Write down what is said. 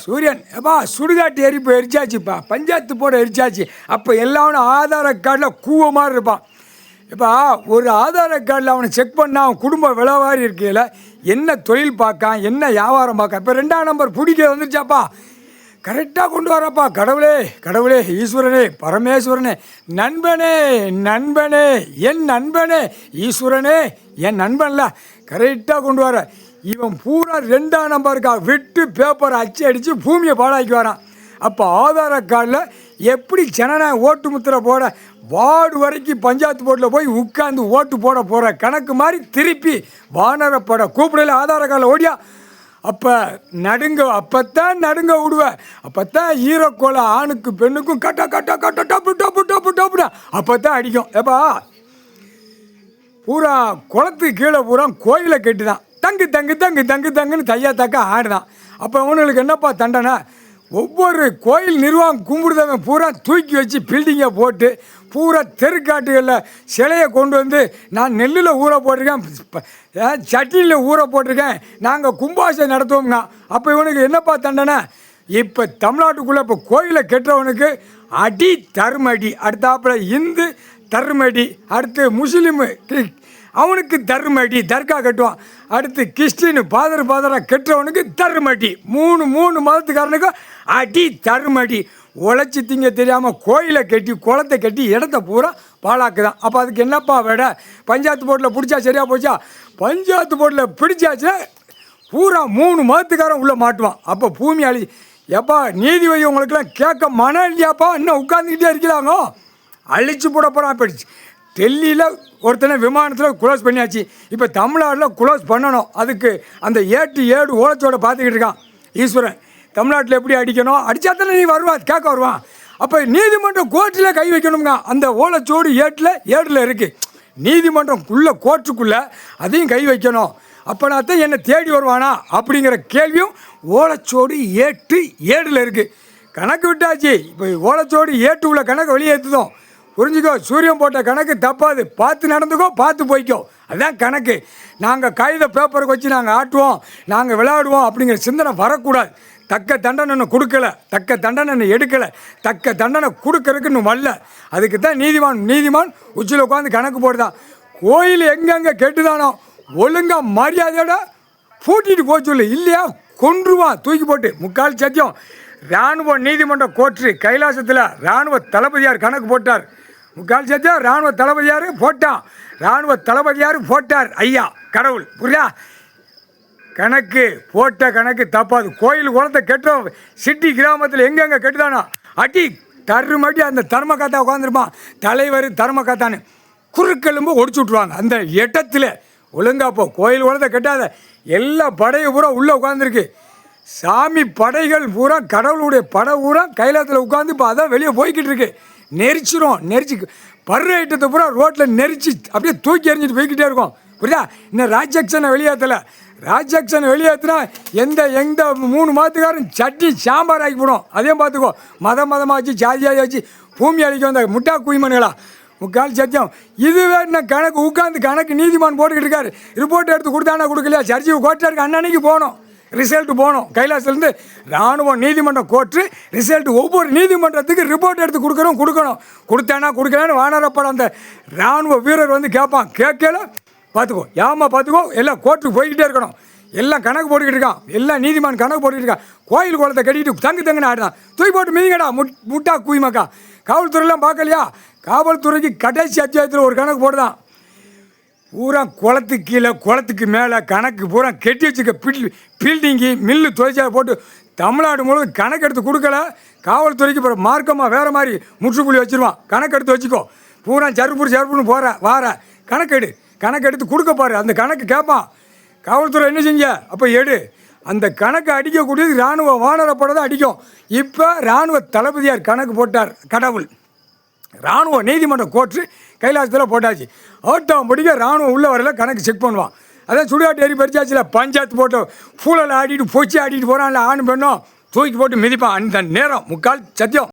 சூரியன் எப்பா சுடுகாட்டு எரிப்பு எரிச்சாச்சுப்பா, பஞ்சாயத்து போட எரிச்சாச்சு. அப்போ எல்லாவனும் ஆதார கார்டில் கூவ மாதிரி இருப்பான். இப்போ ஒரு ஆதார கார்டில் அவனை செக் பண்ணால் அவன் குடும்பம் விளவாரி இருக்கையில் என்ன தொழில் பார்க்கான், என்ன வியாபாரம் பார்க்கான். இப்போ 2ஆம் நம்பர் பிடிக்க வந்துருச்சாப்பா, கரெக்டாக கொண்டு வரப்பா. கடவுளே கடவுளே, ஈஸ்வரனே பரமேஸ்வரனே, நண்பனே நண்பனே, என் நண்பனே, ஈஸ்வரனே என் நண்பன்ல, கரெக்டாக கொண்டு வர. இவன் பூரா 2ஆம் நம்பருக்காக விட்டு பேப்பரை அச்சு அடித்து பூமியை பாழாக்கி வரான். அப்போ ஆதார கார்டில் எப்படி ஜனநாயக ஓட்டு முத்திரை போட வார்டு வரைக்கும் பஞ்சாயத்து போர்டில் போய் உட்காந்து ஓட்டு போட போகிற கணக்கு மாதிரி திருப்பி வானரப்பட கூப்பிடல ஆதார கார்டில் ஓடியா. அப்போ நடுங்க, அப்போத்தான் நடுங்க விடுவேன். அப்போத்தான் ஈரக்கோலை ஆணுக்கு பெண்ணுக்கும் கட்ட கட்ட கட்ட டப்பு டப்பு டப்பு டப்புடா அப்போ தான் அடிக்கும். ஏப்பா பூரா குளத்துக்கு கீழே பூரா கோயிலை கெட்டுதான் தங்கு தங்கு தங்கு தங்கு தங்குன்னு தையா தக்க ஆடுதான். அப்போ அவனுங்களுக்கு என்னப்பா தண்டனை? ஒவ்வொரு கோயில் நிர்வாகம் கும்பிடுதவன் பூரா தூக்கி வச்சு பில்டிங்கை போட்டு பூரா தெருக்காட்டுகளில் சிலையை கொண்டு வந்து நான் நெல்லில் ஊற போட்டிருக்கேன், சட்டியில் ஊற போட்டிருக்கேன், நாங்கள் கும்பாசை நடத்துவோம்னா. அப்போ இவனுக்கு என்னப்பா தண்டனை? இப்போ தமிழ்நாட்டுக்குள்ளே இப்போ கோயிலை கெட்டுறவனுக்கு அடி தருமடி, அடுத்தாப்புல இந்து தருமடி, அடுத்து முஸ்லீமு அவனுக்கு தருமடி தர்கா கட்டுவான், அடுத்து கிறிஸ்டின் பாதராக கெட்டுறவனுக்கு தருமடி, மூணு மதத்துக்காரனுக்கும் அடி தருமடி. உழைச்சி திங்க தெரியாமல் கோயிலை கட்டி குளத்தை கட்டி இடத்த பூரா பாழாக்குதான். அப்போ அதுக்கு என்னப்பா விட? பஞ்சாயத்து போர்டில் பிடிச்சா சரியாக போச்சா? பஞ்சாயத்து போர்டில் பிடிச்சாச்சுன்னா பூரா 3 மதத்துக்காரன் உள்ளே மாட்டுவான். அப்போ பூமி அழி. எப்பா நீதி வை, உங்களுக்கெல்லாம் கேட்க மனம் இல்லையாப்பா? இன்னும் உட்காந்துக்கிட்டே இருக்கிறாங்க, அழிச்சு போட போகிறான். போயிடுச்சு. டெல்லியில் ஒருத்தனை விமானத்தில் குளோஸ் பண்ணியாச்சு, இப்போ தமிழ்நாட்டில் குளோஸ் பண்ணணும். அதுக்கு அந்த 7 ஓலச்சோட பார்த்துக்கிட்டு இருக்கான் ஈஸ்வரன். தமிழ்நாட்டில் எப்படி அடிக்கணும், அடித்தா தானே நீ வருவான் கேட்க வருவான். அப்போ நீதிமன்றம் கோர்ட்டில் கை வைக்கணுங்க. அந்த ஓலச்சோடு 7 இருக்குது. நீதிமன்றம் கோர்ட்டுக்குள்ளே அதையும் கை வைக்கணும். அப்போனா தான் என்னை தேடி வருவானா அப்படிங்கிற கேள்வியும் ஓலச்சோடு 7 இருக்குது. கணக்கு விட்டாச்சு. இப்போ ஓலச்சோடு 8 உள்ள கணக்கு வெளியேற்றுதோம். புரிஞ்சுக்கோ, சூரியன் போட்ட கணக்கு தப்பாது, பார்த்து நடந்துக்கோ, பார்த்து போய்க்கோ, அதுதான் கணக்கு. நாங்கள் காகித பேப்பருக்கு வச்சு நாங்கள் ஆட்டுவோம், நாங்கள் விளையாடுவோம் அப்படிங்கிற சிந்தனை வரக்கூடாது. தக்க தண்டனை கொடுக்கலை, தக்க தண்டனை எடுக்கலை, தக்க தண்டனை கொடுக்கறதுக்கு இன்னும் வரல. அதுக்கு தான் நீதிமான் உச்சியில் உட்காந்து கணக்கு போடுதான். கோயில் எங்கெங்கே கெட்டுதானோ ஒழுங்காக மரியாதையோட பூட்டிட்டு போச்சு சொல்லு, இல்லையா கொன்றுவான் தூக்கி போட்டு. முக்கால் சத்தியம். இராணுவ நீதிமன்ற கோர்ட்டு கைலாசத்தில் இராணுவ தளபதியார் கணக்கு போட்டார். முக்கால் சத்தியம் இராணுவ தளபதியார் போட்டான், இராணுவ தளபதியார் போட்டார். ஐயா கடவுள், புரியா? கணக்கு போட்ட கணக்கு தப்பாது. கோயில் குளத்தை கெட்டோம், சிட்டி கிராமத்தில் எங்கெங்கே கெட்டுதானோ அடி தருமடி. அந்த தர்மகாத்தா உட்காந்துருப்பான் தலைவர், தர்மகாத்தான்னு குறுக்கெலும்பு ஒடிச்சு விட்ருவாங்க அந்த இடத்துல. ஒழுங்கா போ, கோயில் குளத்தை கெட்டாத. எல்லா படையும் பூரா உள்ளே உட்காந்துருக்கு. சாமி படைகள் பூரா, கடவுளுடைய படை பூரா கைலாத்தில் உட்காந்து இப்போ அதான் வெளியே போய்கிட்டு இருக்கு. நெரிச்சு பர்ற ஐட்டத்தை பூரா ரோட்டில் நெரிச்சு அப்படியே தூக்கி எறிஞ்சிட்டு போய்கிட்டே இருக்கும். புரியுதா? இன்னும் ராஜாக்ஷனை வெளியேற்றலை. ராஜாக்ஷனை வெளியேற்றினா எந்த 3 மாதத்துக்காரன் சட்னி சாம்பார் ஆக்கி போடும். அதையும் பார்த்துக்கோ. மதமாக வச்சு ஜாதியாக வச்சு பூமி அழிக்க வந்த முட்டா குயிமனுகளா. முக்கால் சத்தியம். இதுவே இன்னும் கணக்கு நீதிமான் போட்டுக்கிட்டு இருக்காரு. ரிப்போர்ட் எடுத்து கொடுத்தானா கொடுக்கலையா, சர்ச்சை கோர்ட்டாருக்கு அன்னன்னைக்கு போகணும், ரிசல்ட் போகணும். கைலாசத்துலேருந்து இராணுவ நீதிமன்றம் கோர்ட்டு ரிசல்ட் ஒவ்வொரு நீதிமன்றத்துக்கு ரிப்போர்ட் எடுத்து கொடுக்கணும். கொடுத்தானா கொடுக்கலான்னு வானரப்படம் அந்த இராணுவ வீரர் வந்து கேட்பான். கேட்கல பார்த்துக்கோ, பார்த்துக்கோ. எல்லாம் கோர்ட்டுக்கு போய்கிட்டே இருக்கணும். எல்லாம் கணக்கு போட்டுக்கிட்டு இருக்கான். எல்லாம் நீதிமான் கணக்கு போட்டுக்கிட்டு இருக்கான். கோயில் குளத்தை கட்டிட்டு தங்குன்னு ஆடுதான். தூக்கி போட்டு மீங்கடா முட்டா குயிமக்கா. காவல்துறையெல்லாம் பார்க்கலையா? காவல்துறைக்கு கடைசி அத்தியாயத்தில் ஒரு கணக்கு போடுதான். பூரா குளத்துக்கு கீழே குளத்துக்கு மேலே கணக்கு பூரா கெட்டி வச்சுக்க பில்டிங்கு மில்லு தொழிற்சாலை போட்டு தமிழ்நாடு முழுவதும் கணக்கு எடுத்து கொடுக்கல. காவல்துறைக்கு அப்புறம் மார்க்கமாக வேறு மாதிரி முற்றுப்புள்ளி வச்சுருவான். கணக்கு எடுத்து வச்சுக்கோ. பூரா சருப்புன்னு வார கணக்கு எடுத்து கொடுக்க பாரு. அந்த கணக்கு கேட்பான். காவல்துறை என்ன செஞ்ச? அப்போ எடு. அந்த கணக்கு அடிக்கக்கூடியது இராணுவ வானரப்படை தான் அடிக்கும். இப்போ இராணுவ தளபதியார் கணக்கு போட்டார். கடவுள். இராணுவ நீதிமன்றம் கோர்ட்டு கைலாசத்தில் போட்டாச்சு. ஆட்டோமேட்டிக்காக இராணுவம் உள்ள வரல, கணக்கு செக் பண்ணுவான். அதான் சுடுகாட்டு ஏறி பறிச்சாச்சுல, பஞ்சாயத்து போட்டு ஃபூலில் ஆடிட்டு பொச்சி ஆடிட்டு போகிறான்ல, ஆண் பெண்ணும் தூக்கி போட்டு மிதிப்பான். அந்த நேரம் முக்கால் சத்தியம்.